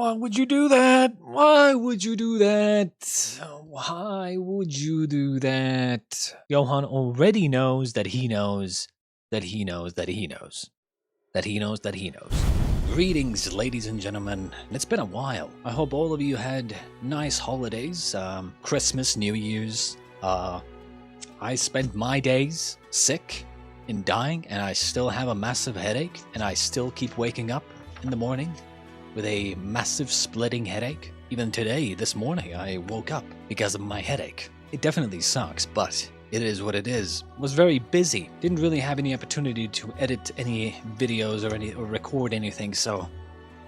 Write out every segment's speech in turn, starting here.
Why would you do that? Why would you do that? Why would you do that? Johan already knows that he knows that he knows that he knows that he knows that he knows. Greetings, ladies and gentlemen. It's been a while. I hope all of you had nice holidays, Christmas, New Year's. I spent my days sick and dying, and I still have a massive headache, and I still keep waking up in the morning with a massive splitting headache. Even today, this morning, I woke up because of my headache. It definitely sucks, but it is what it is. Was very busy. Didn't really have any opportunity to edit any videos or record anything, so,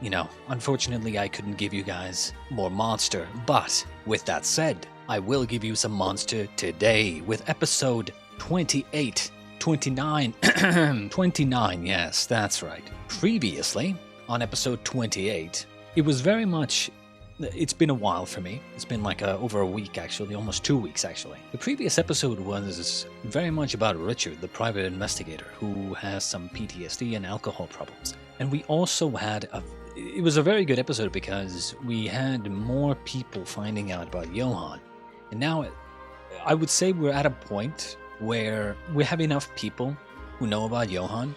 you know, unfortunately I couldn't give you guys more Monster. But with that said, I will give you some Monster today with episode 28, 29, 29, yes, that's right. Previously, on episode 28, it was very much, it's been a while for me. It's been like over a week actually, almost 2 weeks actually. The previous episode was very much about Richard, the private investigator, who has some PTSD and alcohol problems. And we also had it was a very good episode because we had more people finding out about Johan. And now I would say we're at a point where we have enough people who know about Johan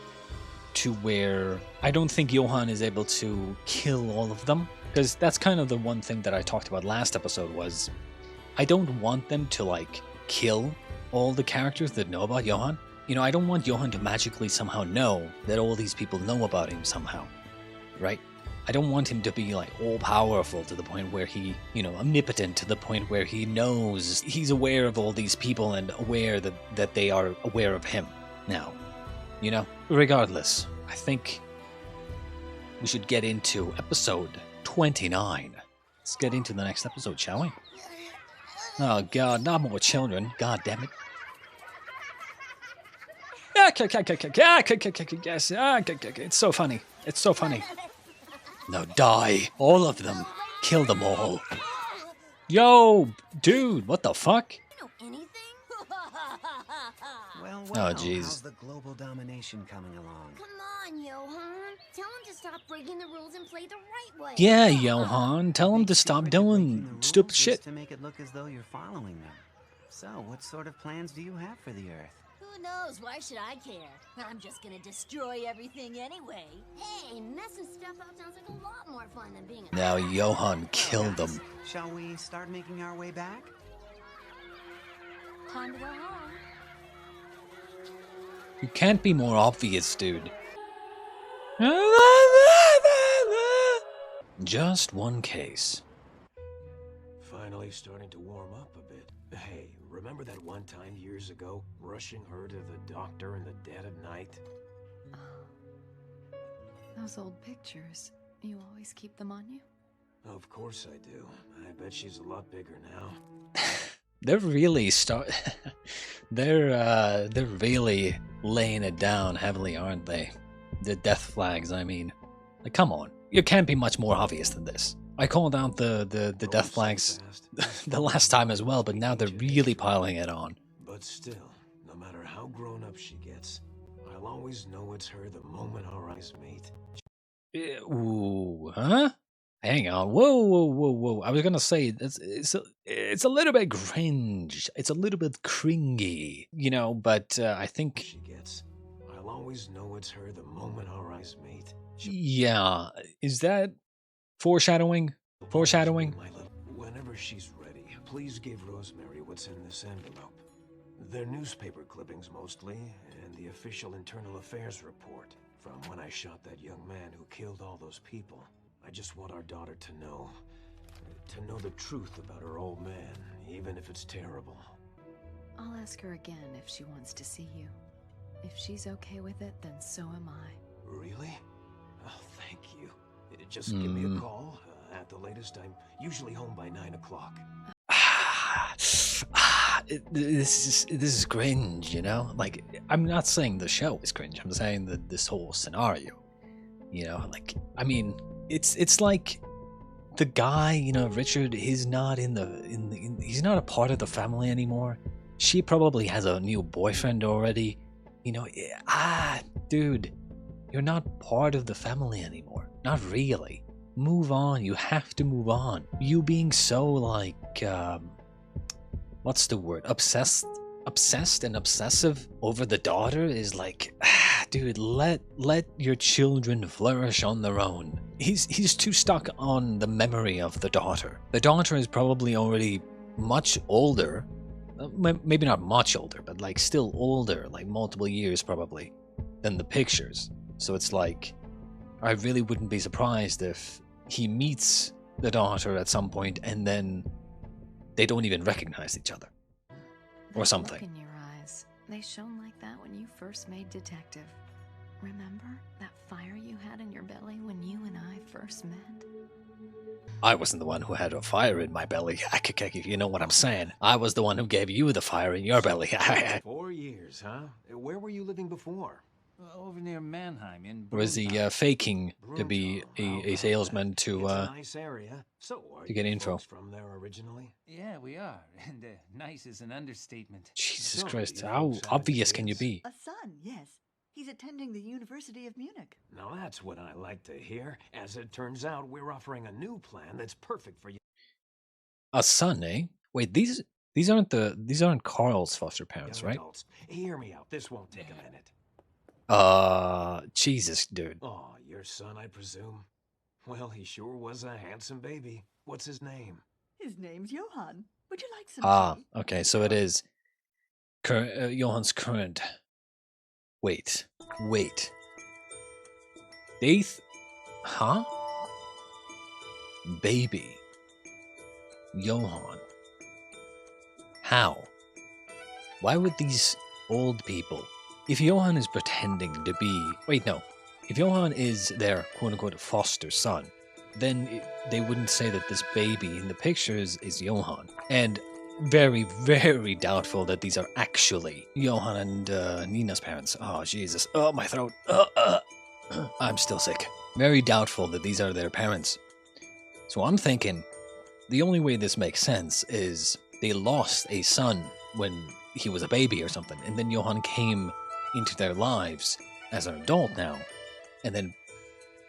to where I don't think Johan is able to kill all of them. Because that's kind of the one thing that I talked about last episode was I don't want them to like kill all the characters that know about Johan. You know, I don't want Johan to magically somehow know that all these people know about him somehow, right? I don't want him to be like all powerful to the point where he, you know, omnipotent to the point where he knows he's aware of all these people and aware that they are aware of him now. You know, regardless, I think we should get into episode 29. Let's get into the next episode, shall we? Oh god, not more children. God damn it. Yes, it's so funny. It's so funny. Now die, all of them. Kill them all. Yo, dude, what the fuck? Well, oh, jeez. How's the global domination coming along? Come on, Johan. Tell him to stop breaking the rules and play the right way. Yeah, Johan. Tell him to stop doing stupid shit. To make it look as though you're following them. So, what sort of plans do you have for the Earth? Who knows? Why should I care? I'm just gonna destroy everything anyway. Hey, messing stuff up sounds like a lot more fun than being a... Now Johan killed them. Shall we start making our way back? Time to go home. You can't be more obvious, dude. Just one case. Finally starting to warm up a bit. Hey, remember that one time years ago, rushing her to the doctor in the dead of night? Those old pictures, you always keep them on you? Of course I do. I bet she's a lot bigger now. They're really they're really laying it down heavily, aren't they? The death flags, I mean. Like, come on. You can't be much more obvious than this. I called out the death flags the last time as well, but now they're really piling it on. But still, no matter how grown up she gets, I'll always know it's her the moment our eyes meet. Ooh, huh? Hang on, whoa. I was gonna say, it's a little bit cringe. It's a little bit cringy, you know, but I think... She gets, I'll always know it's her the moment our eyes meet. Yeah, is that foreshadowing? Foreshadowing? Whenever she's ready, please give Rosemary what's in this envelope. They're newspaper clippings mostly, and the official internal affairs report from when I shot that young man who killed all those people. I just want our daughter to know the truth about her old man, even if it's terrible. I'll ask her again if she wants to see you. If she's okay with it, then so am I. Really? Oh, thank you. Just give me a call. At the latest, I'm usually home by 9 o'clock. This is cringe, you know? Like, I'm not saying the show is cringe. I'm saying that this whole scenario, you know? Like, I mean, it's like the guy, you know, Richard, he's not he's not a part of the family anymore. She probably has a new boyfriend already. You know, dude, you're not part of the family anymore. Not really. Move on. You have to move on. You being so like, what's the word? Obsessed and obsessive over the daughter is like, dude, let your children flourish on their own. He's too stuck on the memory of the daughter. The daughter is probably already much older, maybe not much older, but like still older, like multiple years probably, than the pictures. So it's like, I really wouldn't be surprised if he meets the daughter at some point and then they don't even recognize each other. Or That something. look in your eyes, they shone like that when you first made detective. Remember that fire you had in your belly when you and I first met? I wasn't the one who had a fire in my belly. You know what I'm saying. I was the one who gave you the fire in your belly. 4 years, huh? Where were you living before? Over near Mannheim in Or is he Bruntal. faking to be Bruntal, how a about salesman that? to It's a nice area. So, are get you info? folks from there originally? Yeah, we are. And nice is an understatement. Jesus So, Christ, you how folks have obvious can you kids? be? A son, yes. He's attending the University of Munich. Now that's what I like to hear. As it turns out, we're offering a new plan that's perfect for you. A son, eh? Wait, these aren't Carl's foster parents, Young right? adults. Hear me out. This won't take a minute. Jesus, dude. Oh, your son, I presume? Well, he sure was a handsome baby. What's his name? His name's Johan. Would you like some tea? Okay, so it is Johan's current. Wait. Huh? Baby. Johan. How? Why would these old people... If Johan is pretending to be... Wait, no. If Johan is their quote-unquote foster son, then they wouldn't say that this baby in the pictures is Johan. And very, very doubtful that these are actually Johan and Nina's parents. Oh, Jesus. Oh, my throat. I'm still sick. Very doubtful that these are their parents. So I'm thinking the only way this makes sense is they lost a son when he was a baby or something, and then Johan came into their lives as an adult now, and then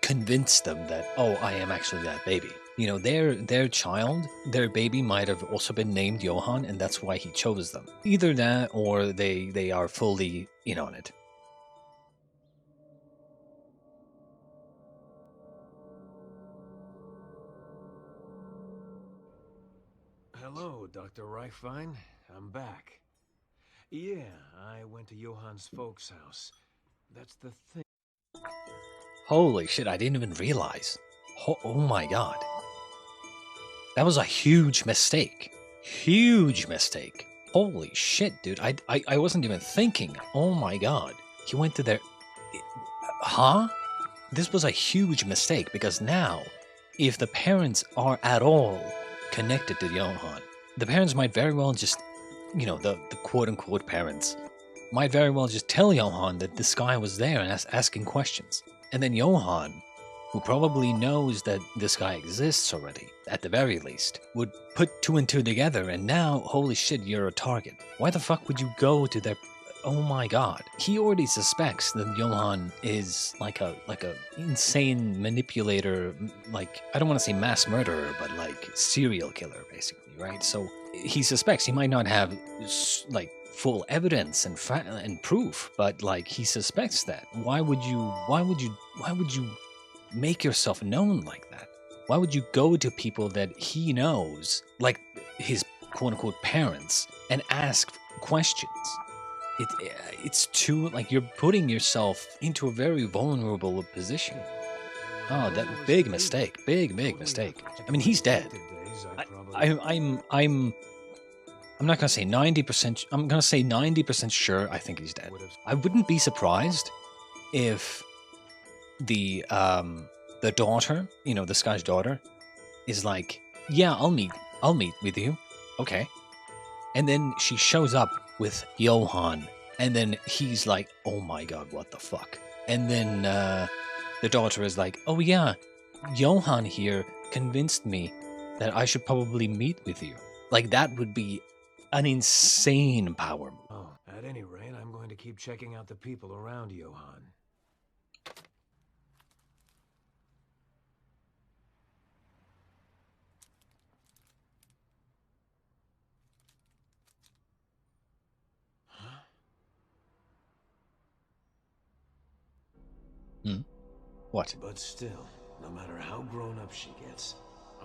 convinced them that, oh, I am actually that baby. You know, their child, their baby might have also been named Johan, and that's why he chose them. Either that, or they are fully in on it. Hello, Dr. Reichwein. I'm back. Yeah, I went to Johan's folks' house. That's the thing. Holy shit, I didn't even realize. Oh my god. That was a huge mistake. Huge mistake. Holy shit, dude. I wasn't even thinking. Oh my god. He went to their... Huh? This was a huge mistake because now, if the parents are at all connected to Johan, the parents might very well just, you know, the quote-unquote parents, might very well just tell Johan that this guy was there and asking questions. And then Johan, who probably knows that this guy exists already, at the very least, would put 2 and 2 together, and now, holy shit, you're a target. Why the fuck would you go to their... Oh my god. He already suspects that Johan is like a insane manipulator, like, I don't want to say mass murderer, but like serial killer, basically, right? So he suspects. He might not have, like, full evidence and proof, but like he suspects that. Why would you make yourself known like that? Why would you go to people that he knows, like his quote-unquote parents, and ask questions? It's too, like, you're putting yourself into a very vulnerable position. Oh, that big mistake. Big mistake. I mean, he's dead. I'm not gonna say 90%. I'm gonna say 90% sure. I think he's dead. I wouldn't be surprised if the daughter, you know, this guy's daughter, is like, yeah, I'll meet with you, okay. And then she shows up with Johan, and then he's like, oh my god, what the fuck? And then the daughter is like, oh yeah, Johan here convinced me that I should probably meet with you. Like, that would be an insane power move. Oh, at any rate, I'm going to keep checking out the people around Johan. What? But still, no matter how grown up she gets,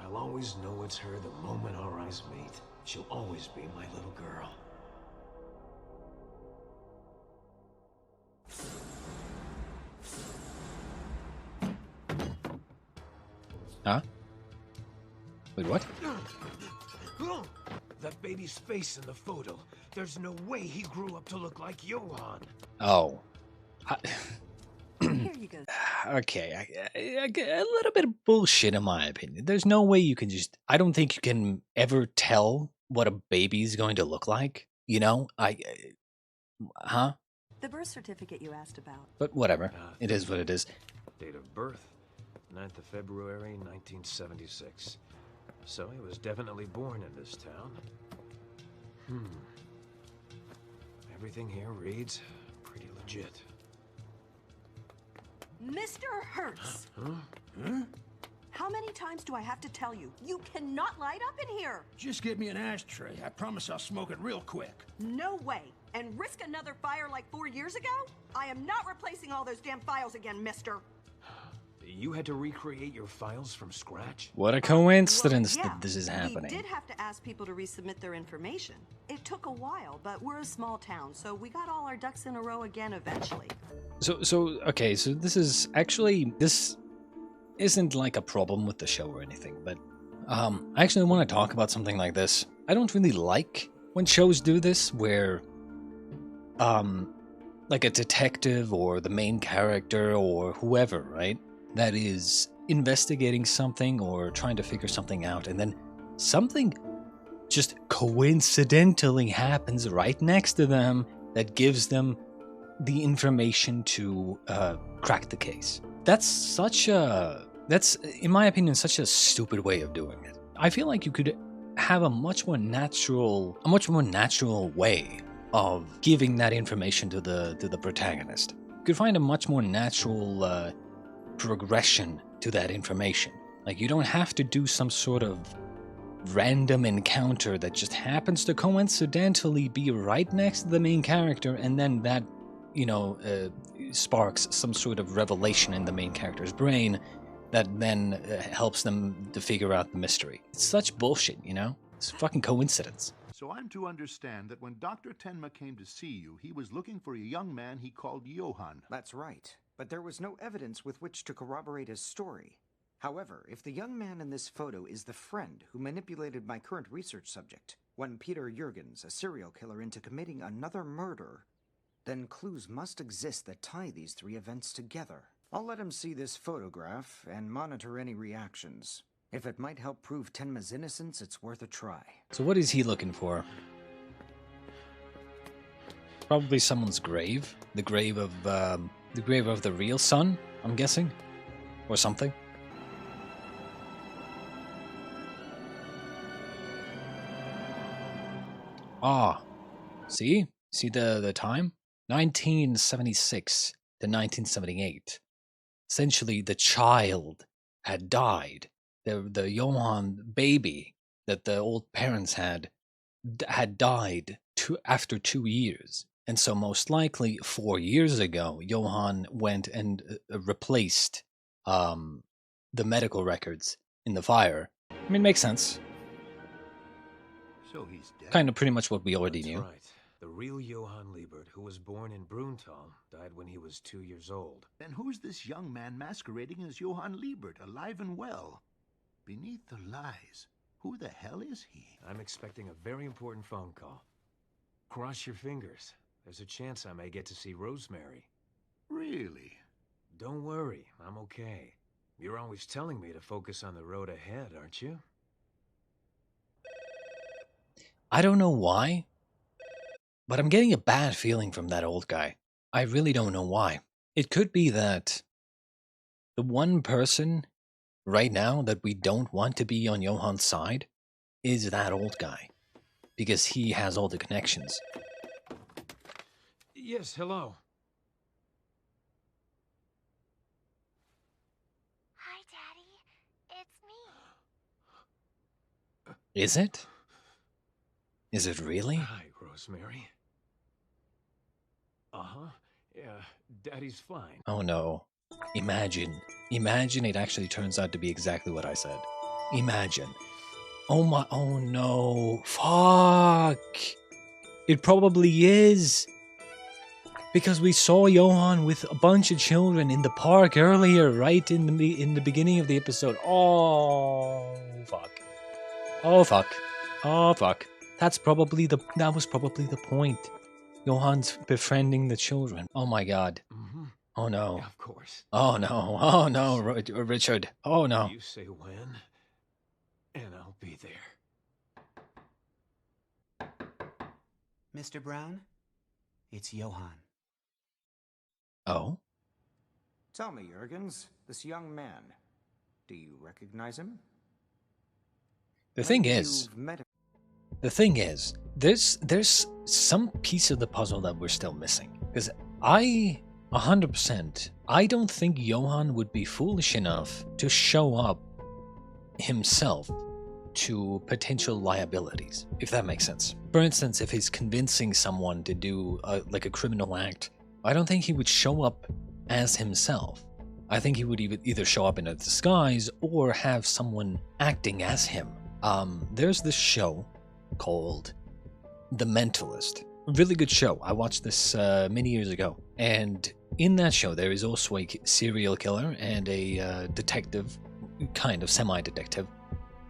I'll always know it's her the moment our eyes meet. She'll always be my little girl. Huh? Wait, what? That baby's face in the photo. There's no way he grew up to look like Johan. Oh. Here you go. Okay, a little bit of bullshit in my opinion. There's no way you can just... I don't think you can ever tell what a baby's going to look like. You know? Huh? The birth certificate you asked about. But whatever. It is what it is. Date of birth, 9th of February, 1976. So he was definitely born in this town. Everything here reads pretty legit. Mr. Hertz! How many times do I have to tell you? You cannot light up in here! Just give me an ashtray. I promise I'll smoke it real quick. No way! And risk another fire like 4 years ago? I am not replacing all those damn files again, mister! You had to recreate your files from scratch? What a coincidence Well, yeah, that this is happening. We did have to ask people to resubmit their information. It took a while, but we're a small town, so we got all our ducks in a row again eventually. Okay, so this is actually... This isn't like a problem with the show or anything, but I actually want to talk about something like this. I don't really like when shows do this, where like a detective or the main character or whoever, right, that is investigating something or trying to figure something out, and then something just coincidentally happens right next to them that gives them the information to crack the case. That's, in my opinion, such a stupid way of doing it. I feel like you could have a much more natural way of giving that information to the protagonist. You could find a much more natural progression to that information. Like, you don't have to do some sort of random encounter that just happens to coincidentally be right next to the main character, and then that, sparks some sort of revelation in the main character's brain that then helps them to figure out the mystery. It's such bullshit, It's a fucking coincidence. So I'm to understand that when Dr. Tenma came to see you, he was looking for a young man he called Johan. That's right, but there was no evidence with which to corroborate his story. However, if the young man in this photo is the friend who manipulated my current research subject, one Peter Jurgens, a serial killer, into committing another murder, then clues must exist that tie these three events together. I'll let him see this photograph and monitor any reactions. If it might help prove Tenma's innocence, it's worth a try. So what is he looking for? Probably someone's grave. The grave of the real son, I'm guessing, or something. Ah, see the time? 1976 to 1978. Essentially, the child had died. The Johan baby that the old parents had died after 2 years. And so most likely 4 years ago, Johan went and replaced the medical records in the fire. I mean, makes sense. So he's dead. Kind of pretty much what we already knew. Right. The real Johan Liebert, who was born in Bruntal, died when he was 2 years old. Then who's this young man masquerading as Johan Liebert, alive and well? Beneath the lies, who the hell is he? I'm expecting a very important phone call. Cross your fingers. There's a chance I may get to see Rosemary. Really? Don't worry, I'm okay. You're always telling me to focus on the road ahead, aren't you? I don't know why, but I'm getting a bad feeling from that old guy. I really don't know why. It could be that the one person right now that we don't want to be on Johan's side is that old guy, because he has all the connections. Yes, hello. Hi, Daddy. It's me. Is it? Is it really? Hi, Rosemary. Uh-huh. Yeah, Daddy's fine. Oh no. Imagine it actually turns out to be exactly what I said. Imagine. Oh my, oh no, fuck. It probably is. Because we saw Johan with a bunch of children in the park earlier, right in the beginning of the episode. Oh fuck. Oh fuck. Oh fuck. That was probably the point. Johan's befriending the children. Oh my god. Oh no. Of course. Oh no. Oh no, Richard. Oh no. You say when, and I'll be there. Mr. Brown, it's Johan. Oh? Tell me, Jurgens, this young man, do you recognize him? The thing is, there's some piece of the puzzle that we're still missing. Because 100%, I don't think Johan would be foolish enough to show up himself to potential liabilities, if that makes sense. For instance, if he's convincing someone to do like a criminal act, I don't think he would show up as himself. I think he would either show up in a disguise or have someone acting as him. There's this show called The Mentalist. Really good show. I watched this many years ago. And in that show, there is also a serial killer and a detective, kind of semi-detective,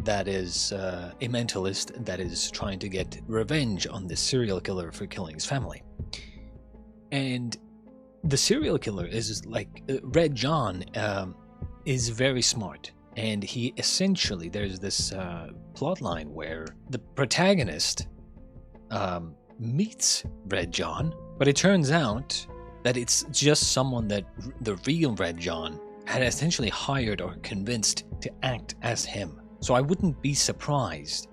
that is a mentalist that is trying to get revenge on this serial killer for killing his family. And the serial killer is like Red John is very smart, and he essentially, there's this plot line where the protagonist meets Red John, but it turns out that it's just someone that the real Red John had essentially hired or convinced to act as him. So I wouldn't be surprised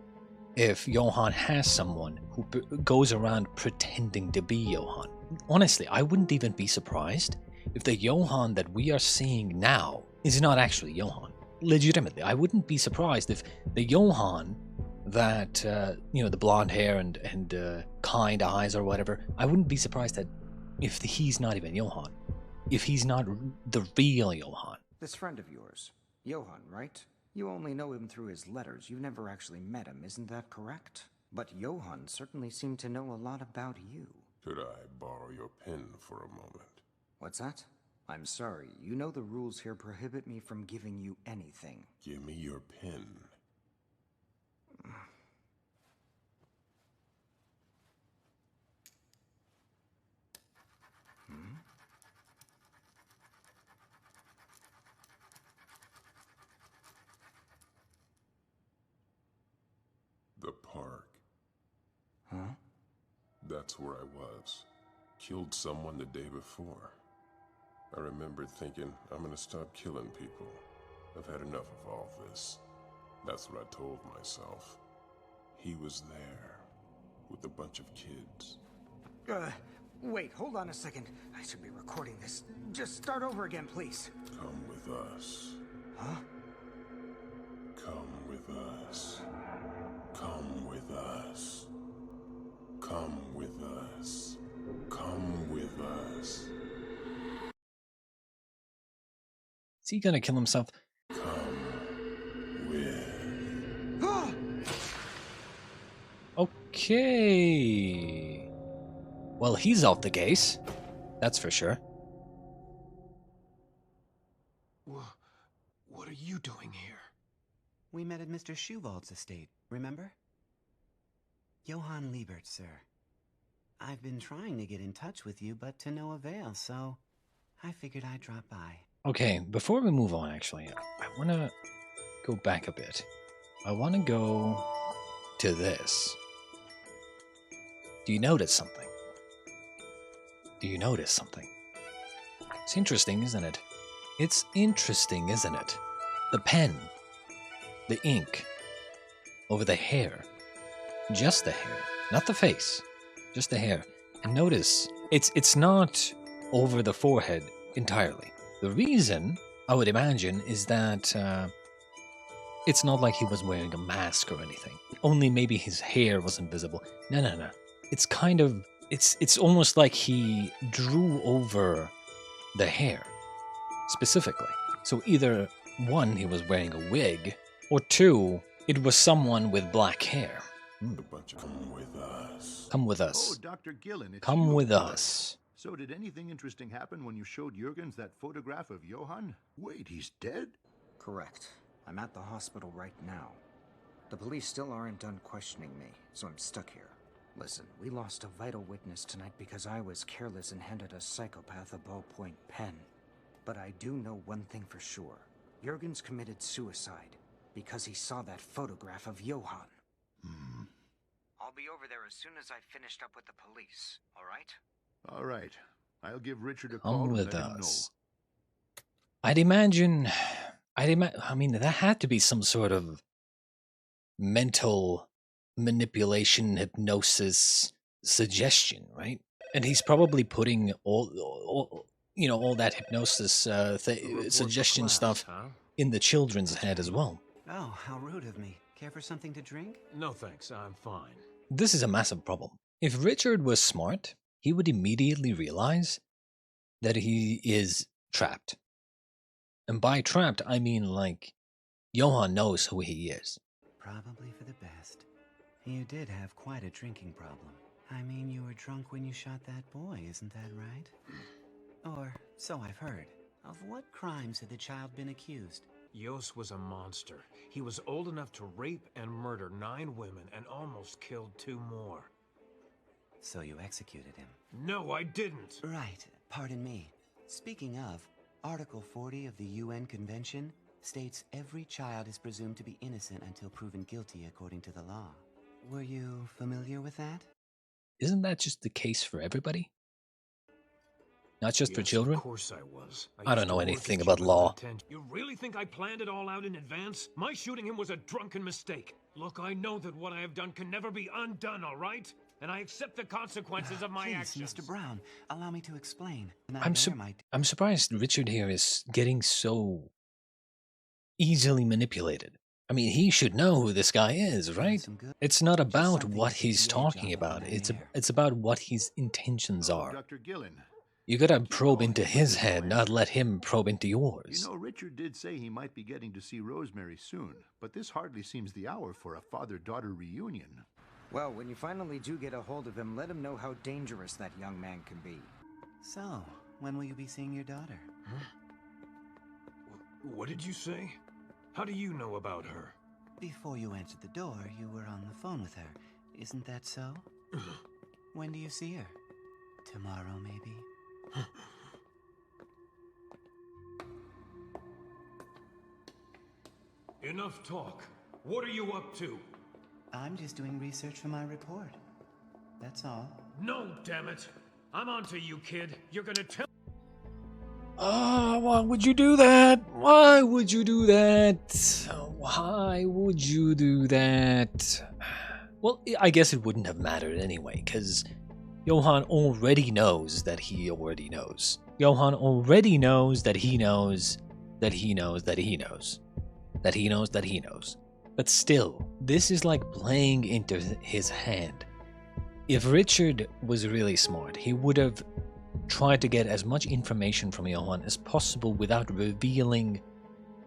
if Johan has someone who goes around pretending to be Johan. Honestly, I wouldn't even be surprised if the Johan that we are seeing now is not actually Johan. Legitimately, I wouldn't be surprised if the Johan that, the blonde hair and kind eyes or whatever, I wouldn't be surprised that if he's not even Johan. If he's not the real Johan. This friend of yours, Johan, right? You only know him through his letters. You've never actually met him, isn't that correct? But Johan certainly seemed to know a lot about you. Could I borrow your pen for a moment? What's that? I'm sorry. You know the rules here prohibit me from giving you anything. Give me your pen. The park. Huh? That's where I was. Killed someone the day before. I remembered thinking, I'm gonna stop killing people. I've had enough of all this. That's what I told myself. He was there, with a bunch of kids. Wait, hold on a second. I should be recording this. Just start over again, please. Come with us. Huh? Come with us. Come with us. Come with us. Come with us. Is he gonna kill himself? Come with. Okay. Well, he's off the case. That's for sure. What are you doing here? We met at Mr. Schuwald's estate, remember? Johan Liebert, sir. I've been trying to get in touch with you, but to no avail, so I figured I'd drop by. Okay, before we move on, actually, I want to go back a bit. I want to go to this. Do you notice something? Do you notice something? It's interesting, isn't it? It's interesting, isn't it? The pen, the ink, over the hair. Just the hair, not the face, just the hair. And notice, it's not over the forehead entirely. The reason, I would imagine, is that it's not like he was wearing a mask or anything. Only maybe his hair wasn't visible. No. It's kind of, it's almost like he drew over the hair. specifically. So either one, he was wearing a wig, or two, it was someone with black hair. Come with us. Come with Oh, us. Dr. Gillen, it's Come you, with of course. us. So did anything interesting happen when you showed Jurgens that photograph of Johan? Wait, he's dead? Correct. I'm at the hospital right now. The police still aren't done questioning me, so I'm stuck here. Listen, we lost a vital witness tonight because I was careless and handed a psychopath a ballpoint pen. But I do know one thing for sure. Jurgens committed suicide because he saw that photograph of Johan. I'll be over there as soon as I've finished up with the police, all right? All right. I'll give Richard a Come call and with let him know. us. I mean, that had to be some sort of mental manipulation, hypnosis, suggestion, right? And he's probably putting all that hypnosis suggestion stuff in the children's head as well. Oh, how rude of me. Care for something to drink? No thanks, I'm fine. This is a massive problem. If Richard was smart, he would immediately realize that he is trapped. And by trapped, I mean like Johan knows who he is. Probably for the best. You did have quite a drinking problem. I mean, you were drunk when you shot that boy, isn't that right? Or so I've heard. Of what crimes had the child been accused? Jos was a monster. He was old enough to rape and murder 9 women and almost killed 2 more. So you executed him? No, I didn't. Right. Pardon me. Speaking of, Article 40 of the UN Convention states every child is presumed to be innocent until proven guilty according to the law. Were you familiar with that? Isn't that just the case for everybody? Not just for Yes, children? Of course I was. I don't know anything about law. You really think I planned it all out in advance? My shooting him was a drunken mistake. Look, I know that what I have done can never be undone, all right? And I accept the consequences of my Please, actions. Mr. Brown, allow me to explain. I'm surprised Richard here is getting so easily manipulated. I mean, he should know who this guy is, right? It's not about what he's talking about. It's about what his intentions are. Dr. Gillen. You gotta probe into his head, not let him probe into yours. You know, Richard did say he might be getting to see Rosemary soon, but this hardly seems the hour for a father-daughter reunion. Well, when you finally do get a hold of him, let him know how dangerous that young man can be. So, when will you be seeing your daughter? Huh? What did you say? How do you know about her? Before you answered the door, you were on the phone with her. Isn't that so? When do you see her? Tomorrow, maybe? Enough talk. What are you up to? I'm just doing research for my report. That's all. No, damn it. I'm on to you, kid. You're gonna tell... Why would you do that? Why would you do that? Why would you do that? Well, I guess it wouldn't have mattered anyway, because Johan already knows that he already knows. Johan already knows that he knows that he knows that he knows. That he knows that he knows. But still, this is like playing into his hand. If Richard was really smart, he would have tried to get as much information from Johan as possible without revealing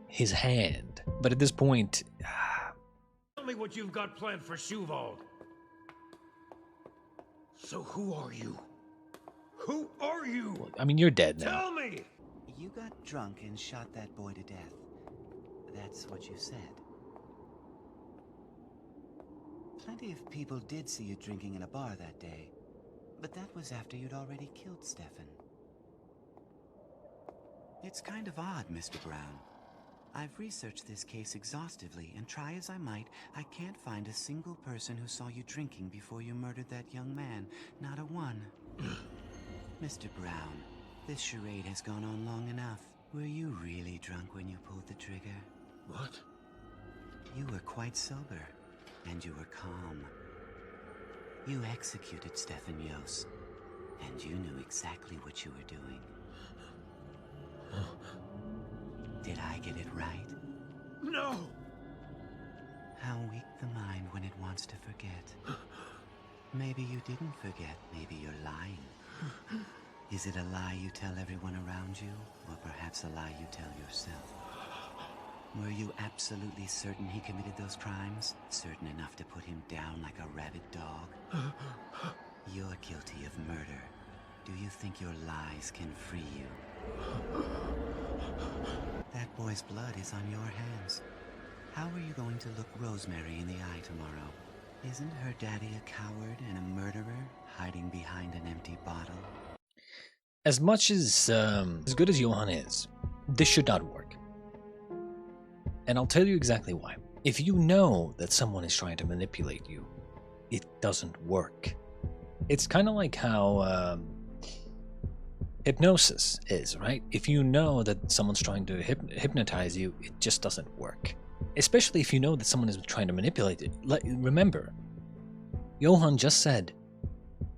his hand. But at this point... Tell me what you've got planned for Sjuvald. So who are you? Who are you? I mean, you're dead now. Tell me! You got drunk and shot that boy to death. That's what you said. Plenty of people did see you drinking in a bar that day, but that was after you'd already killed Stefan. It's kind of odd, Mr. Brown. I've researched this case exhaustively, and try as I might, I can't find a single person who saw you drinking before you murdered that young man. Not a one. Mr. Brown, this charade has gone on long enough. Were you really drunk when you pulled the trigger? What? You were quite sober, and you were calm. You executed Stefan Jos, and you knew exactly what you were doing. Did I get it right? No! How weak the mind when it wants to forget. Maybe you didn't forget. Maybe you're lying. Is it a lie you tell everyone around you, or perhaps a lie you tell yourself? Were you absolutely certain he committed those crimes? Certain enough to put him down like a rabid dog? You're guilty of murder. Do you think your lies can free you? That boy's blood is on your hands. How are you going to look Rosemary in the eye tomorrow? Isn't her daddy a coward and a murderer, hiding behind an empty bottle? As much as good as Johan is, this should not work. And I'll tell you exactly why. If you know that someone is trying to manipulate you, it doesn't work. It's kind of like how hypnosis is, right? If you know that someone's trying to hypnotize you, it just doesn't work. Especially if you know that someone is trying to manipulate it. Remember, Johan just said,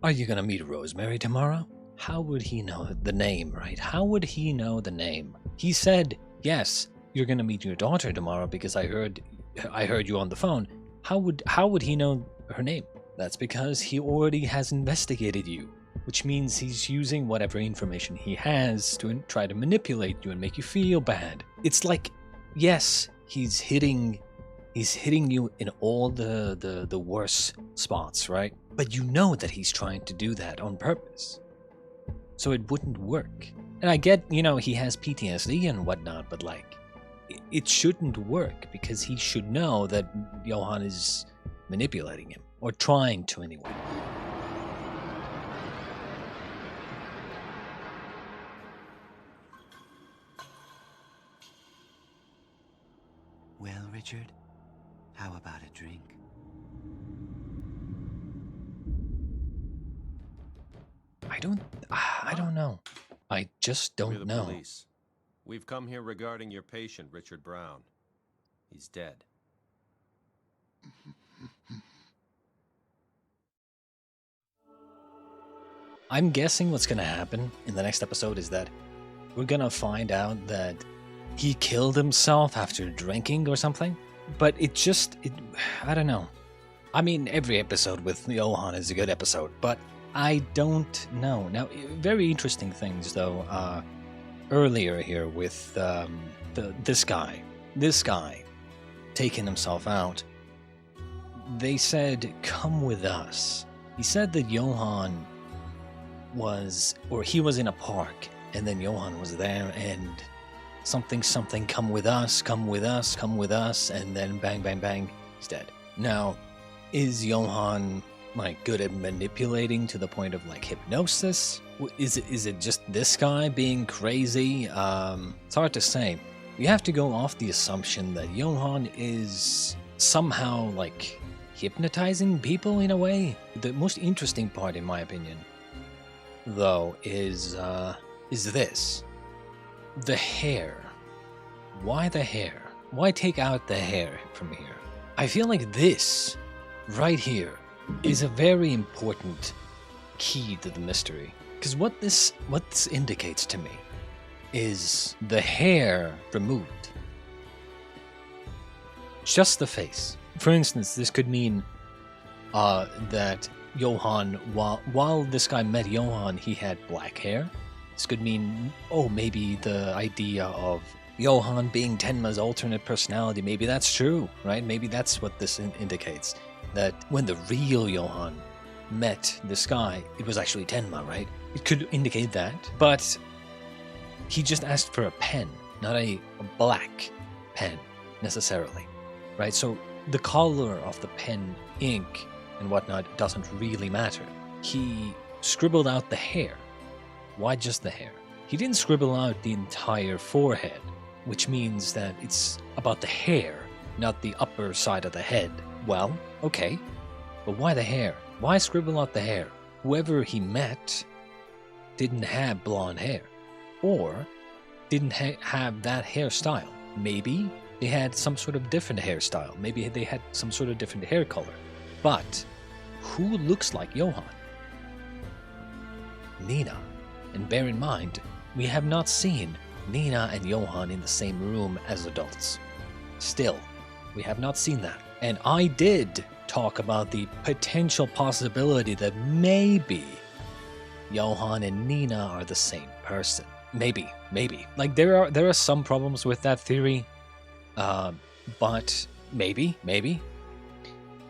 "Are you gonna meet Rosemary tomorrow?" How would he know the name, right? How would he know the name? He said, "Yes, you're gonna meet your daughter tomorrow because I heard you on the phone." How would he know her name? That's because he already has investigated you, which means he's using whatever information he has to try to manipulate you and make you feel bad. It's like, yes, he's hitting you in all the worst spots, right? But you know that he's trying to do that on purpose. So it wouldn't work. And I get, he has PTSD and whatnot, but like, it shouldn't work because he should know that Johan is manipulating him, or trying to anyway. Well, Richard, how about a drink? I don't know. I just don't We're the know. Police. We've come here regarding your patient, Richard Brown. He's dead. I'm guessing what's gonna happen in the next episode is that we're gonna find out that he killed himself after drinking or something. But I don't know. I mean, every episode with Johan is a good episode, but I don't know. Now, very interesting things though. Earlier here with this guy taking himself out. They said, "Come with us." He said that Johan he was in a park, and then Johan was there, and something, come with us, and then bang, bang, bang, he's dead. Now, is Johan like good at manipulating to the point of like hypnosis? Is it just this guy being crazy? It's hard to say. You have to go off the assumption that Johan is somehow like hypnotizing people in a way. The most interesting part, in my opinion, though, is this. The hair. Why the hair? Why take out the hair from here? I feel like this, right here, is a very important key to the mystery. Because what this indicates to me is the hair removed. Just the face. For instance, this could mean that Johan, while this guy met Johan, he had black hair. This could mean, maybe the idea of Johan being Tenma's alternate personality, maybe that's true, right? Maybe that's what this indicates. That when the real Johan met this guy, it was actually Tenma, right? It could indicate that, but he just asked for a pen, not a black pen, necessarily, right? So the color of the pen ink and whatnot doesn't really matter. He scribbled out the hair. Why just the hair? He didn't scribble out the entire forehead, which means that it's about the hair, not the upper side of the head. Well, okay, but why the hair? Why scribble out the hair? Whoever he met didn't have blonde hair, or didn't have that hairstyle. Maybe they had some sort of different hairstyle. Maybe they had some sort of different hair color. But who looks like Johan? Nina. And bear in mind, we have not seen Nina and Johan in the same room as adults. Still, we have not seen that. And I did talk about the potential possibility that maybe Johan and Nina are the same person. Maybe. Like there are some problems with that theory, but maybe.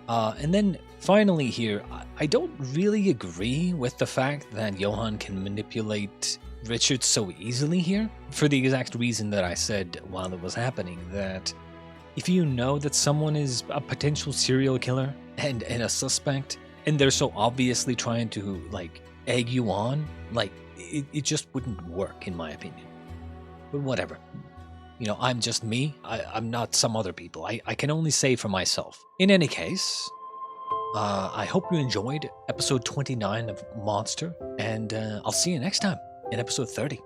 And then finally here, I don't really agree with the fact that Johan can manipulate Richard so easily here, for the exact reason that I said while it was happening, that if you know that someone is a potential serial killer and a suspect, and they're so obviously trying to like egg you on, like it just wouldn't work in my opinion. But whatever. You know, I'm just me. I'm not some other people. I can only say for myself. In any case, I hope you enjoyed episode 29 of Monster, and I'll see you next time in episode 30.